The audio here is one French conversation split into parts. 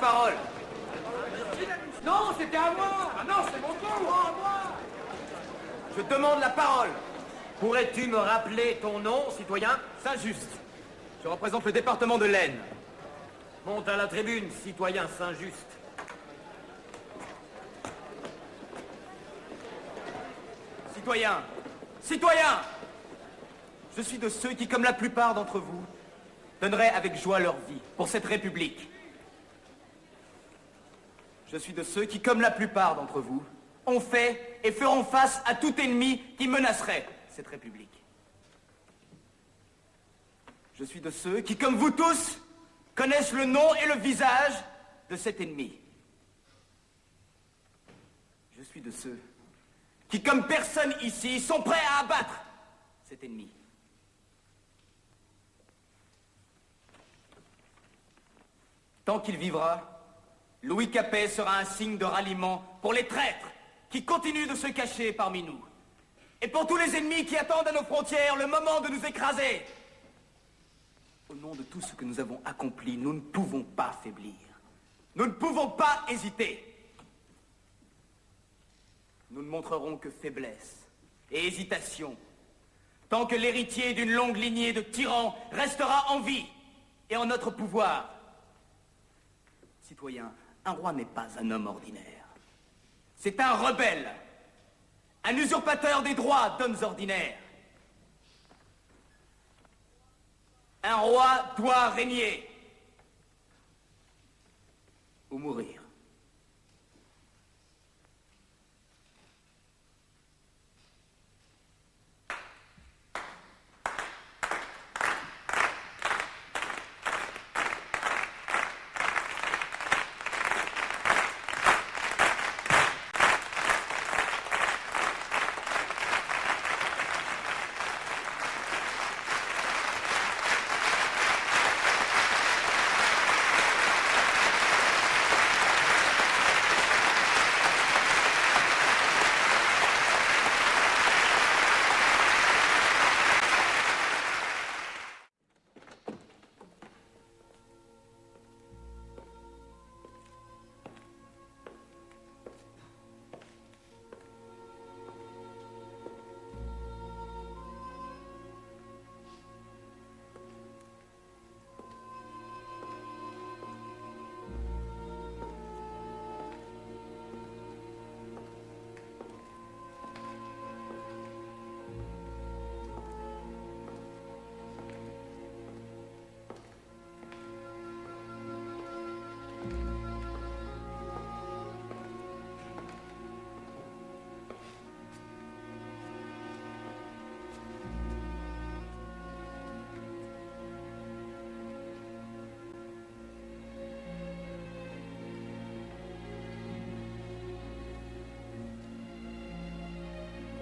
parole. Non, c'était à moi. Ah non, c'est mon tour. À moi. Je demande la parole. Pourrais-tu me rappeler ton nom, citoyen? Saint-Just. Je représente le département de l'Aisne. Monte à la tribune, citoyen Saint-Just. Citoyen! Citoyen! Je suis de ceux qui, comme la plupart d'entre vous, donneraient avec joie leur vie pour cette République. Je suis de ceux qui, comme la plupart d'entre vous, ont fait et feront face à tout ennemi qui menacerait cette République. Je suis de ceux qui, comme vous tous, connaissent le nom et le visage de cet ennemi. Je suis de ceux qui, comme personne ici, sont prêts à abattre cet ennemi. Tant qu'il vivra, Louis Capet sera un signe de ralliement pour les traîtres qui continuent de se cacher parmi nous. Et pour tous les ennemis qui attendent à nos frontières le moment de nous écraser. Au nom de tout ce que nous avons accompli, nous ne pouvons pas faiblir. Nous ne pouvons pas hésiter. Nous ne montrerons que faiblesse et hésitation tant que l'héritier d'une longue lignée de tyrans restera en vie et en notre pouvoir. Citoyens, un roi n'est pas un homme ordinaire. C'est un rebelle, un usurpateur des droits d'hommes ordinaires. Un roi doit régner ou mourir.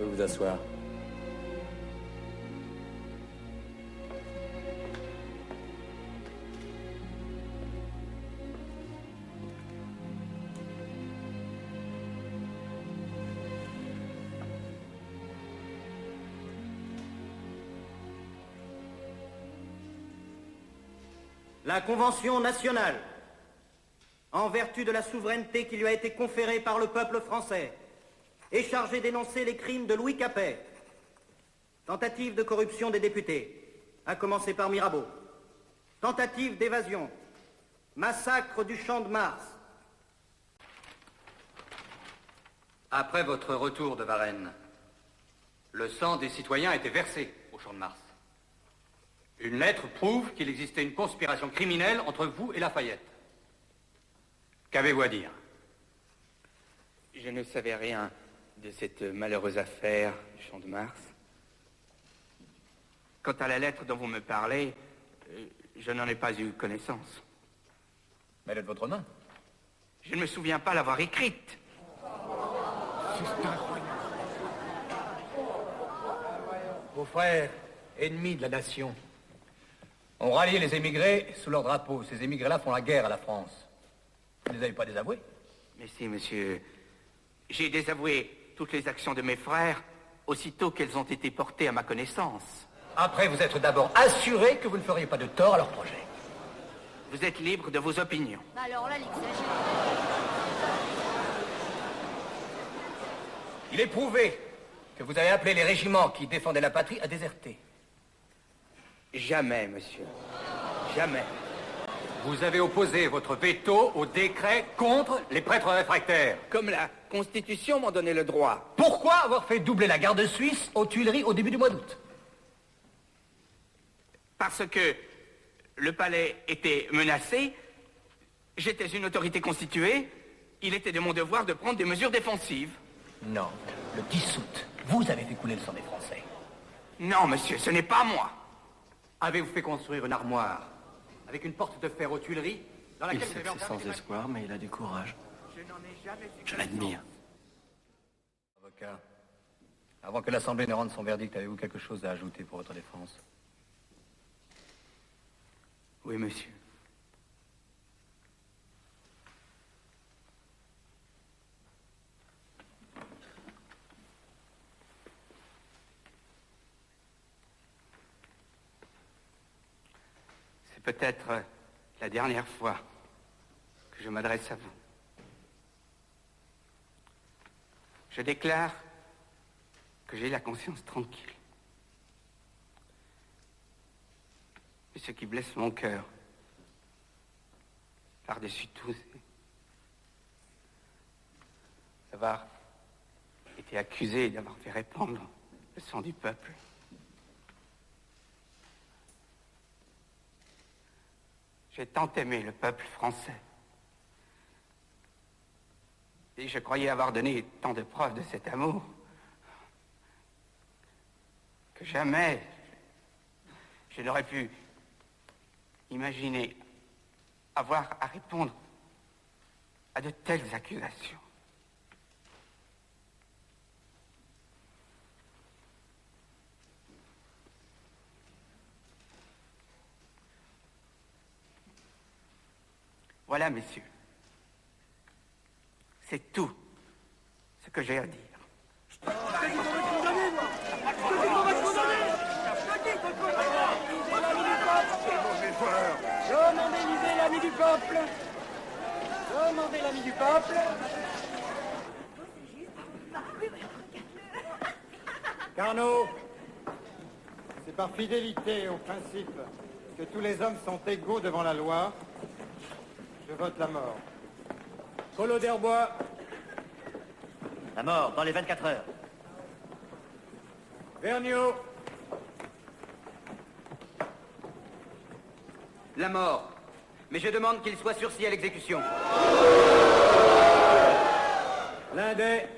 Vous pouvez vous asseoir. La Convention nationale, en vertu de la souveraineté qui lui a été conférée par le peuple français, est chargée d'énoncer les crimes de Louis Capet. Tentative de corruption des députés, à commencer par Mirabeau. Tentative d'évasion. Massacre du Champ de Mars. Après votre retour de Varennes, le sang des citoyens a été versé au Champ de Mars. Une lettre prouve qu'il existait une conspiration criminelle entre vous et Lafayette. Qu'avez-vous à dire? Je ne savais rien de cette malheureuse affaire du Champ de Mars. Quant à la lettre dont vous me parlez, je n'en ai pas eu connaissance. Mais elle est de votre main. Je ne me souviens pas l'avoir écrite. C'est incroyable. Vos frères, ennemis de la nation, ont rallié les émigrés sous leur drapeau. Ces émigrés-là font la guerre à la France. Vous ne les avez pas désavoués? Mais si, monsieur, j'ai désavoué toutes les actions de mes frères aussitôt qu'elles ont été portées à ma connaissance. Après vous être d'abord assuré que vous ne feriez pas de tort à leur projet. Vous êtes libre de vos opinions. Bah alors là, il exagère. Il est prouvé que vous avez appelé les régiments qui défendaient la patrie à déserter. Jamais, monsieur. Jamais. Vous avez opposé votre veto au décret contre les prêtres réfractaires. Comme la Constitution m'en donnait le droit. Pourquoi avoir fait doubler la garde suisse aux Tuileries au début du mois d'août? Parce que le palais était menacé, j'étais une autorité constituée, il était de mon devoir de prendre des mesures défensives. Non, le 10 août, vous avez fait couler le sang des Français. Non, monsieur, ce n'est pas moi. Avez-vous fait construire une armoire avec une porte de fer aux Tuileries dans laquelle Il sait que c'est sans espoir, mais il a du courage. Je n'en ai jamais eu. Je l'admire. Avocat, avant que l'Assemblée ne rende son verdict, avez-vous quelque chose à ajouter pour votre défense? Oui, monsieur. C'est peut-être la dernière fois que je m'adresse à vous. Je déclare que j'ai la conscience tranquille. Mais ce qui blesse mon cœur, par-dessus tout, c'est d'avoir été accusé d'avoir fait répandre le sang du peuple. J'ai tant aimé le peuple français. Et je croyais avoir donné tant de preuves de cet amour que jamais je n'aurais pu imaginer avoir à répondre à de telles accusations. Voilà, messieurs. C'est tout ce que j'ai à dire. Demandez l'ami du peuple. Demandez l'ami du peuple. Carnot, c'est par fidélité au principe que tous les hommes sont égaux devant la loi. Je vote la mort. Collot d'Herbois. La mort, dans les 24 heures. Vergniaud. La mort. Mais je demande qu'il soit sursis à l'exécution. Lindet.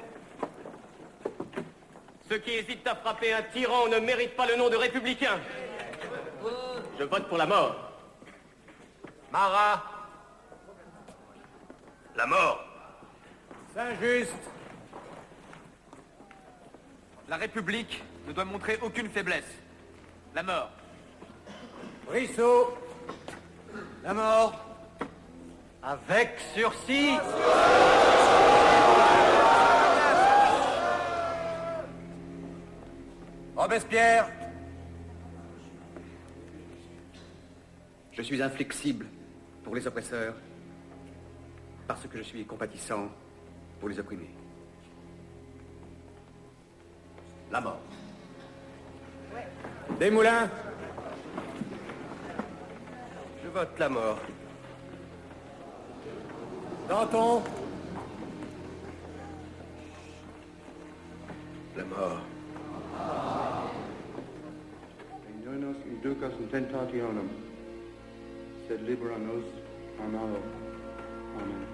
Ceux qui hésitent à frapper un tyran ne méritent pas le nom de républicain. Je vote pour la mort. Marat. La mort. Saint-Just. La République ne doit montrer aucune faiblesse. La mort. Brissot. La mort. Avec sursis. Robespierre. Je suis inflexible pour les oppresseurs parce que je suis compatissant pour les opprimés. La mort. Desmoulins. Je vote la mort. Danton. La mort. Nos inducas in tentationem, sed libera nos a malo. Amen.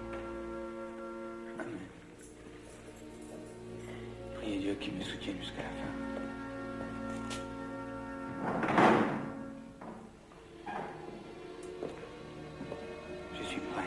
Amen. Priez Dieu qu'il me soutienne jusqu'à la fin. Je suis prêt.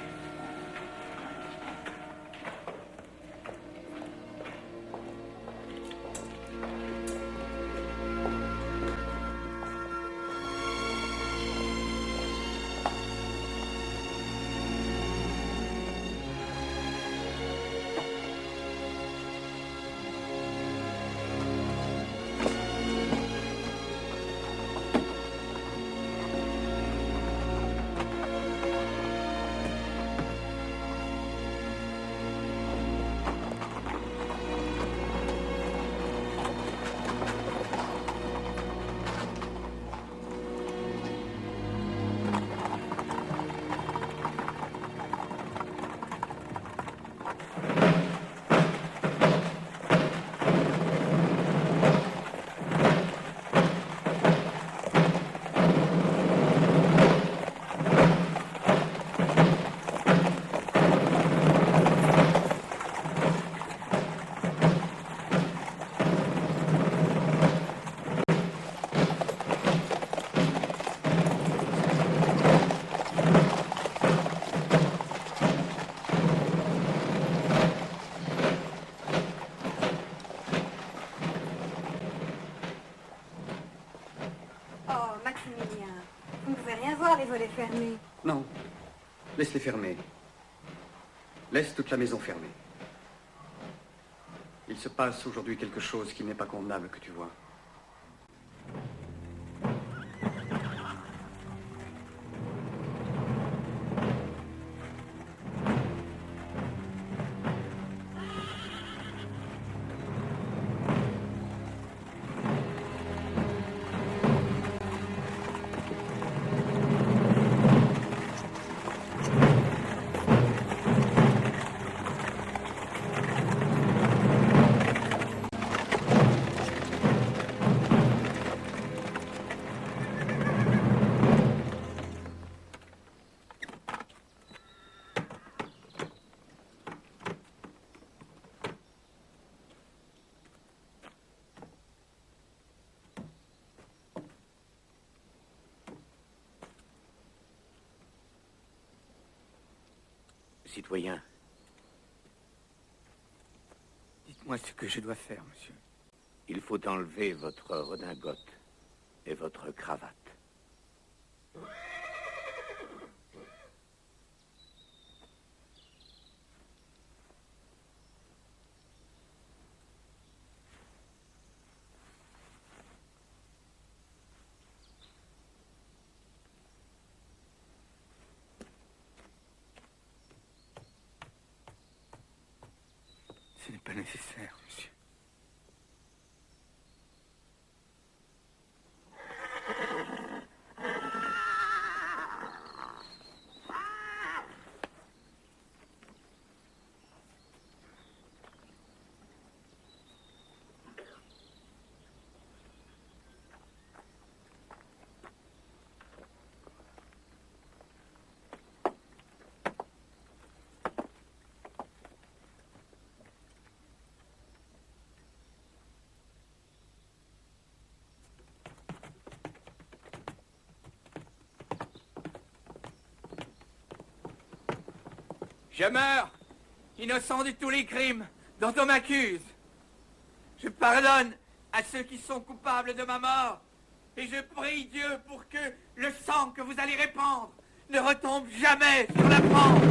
Vous ne pouvez rien voir, les volets fermés. Non. Laisse-les fermer. Laisse toute la maison fermée. Il se passe aujourd'hui quelque chose qui n'est pas convenable que tu vois. Citoyen, dites-moi ce que je dois faire, monsieur. Il faut enlever votre redingote et votre cravate. Ce n'est pas nécessaire, monsieur. Je meurs, innocent de tous les crimes dont on m'accuse. Je pardonne à ceux qui sont coupables de ma mort. Et je prie Dieu pour que le sang que vous allez répandre ne retombe jamais sur la France.